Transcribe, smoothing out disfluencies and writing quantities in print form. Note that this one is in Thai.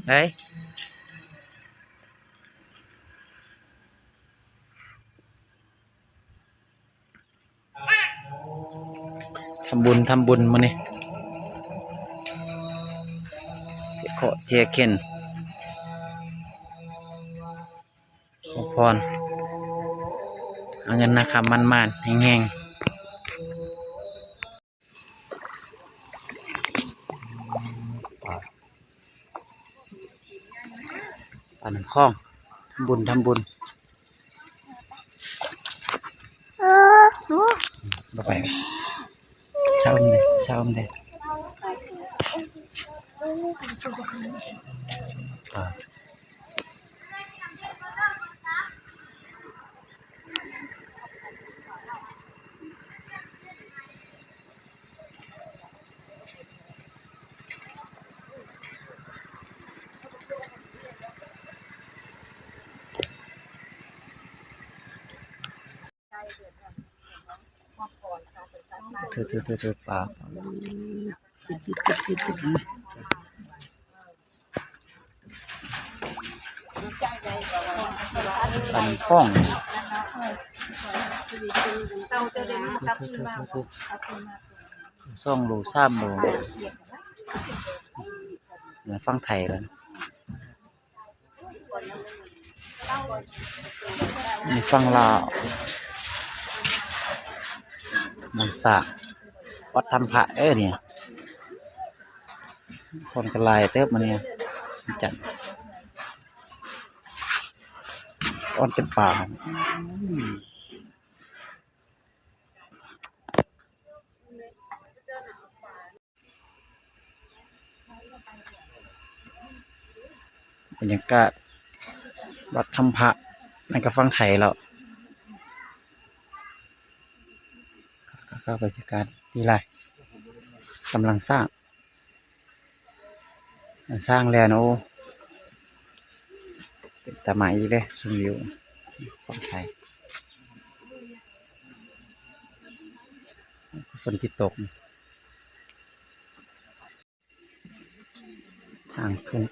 เฮ้ยทำบุญมาเนี่ยเสียโคเสียเข็นขอพรเอาเงินนะครับมันแห้งๆปั่นคล้องทำบุญบ่ไปเช้ามันเลยเธอปลาปั่นคล้องซ่องโล3 โลเหมือนฟังไทยแล้วมีฟังลาวมันสะวัดทำพระเนี่ยคนกระลายเติบมาเนี่ยจัดอ้อนเต็มป่าบรรยากาศวัดทำพระในกระฟังไทยแล้วก็บรรยากาศดีไรกำลังสร้างแล้วนะโอ้เป็นตาหมายอีกเลยชมวิวฟังไทยฝนจิตตกทางขึ้น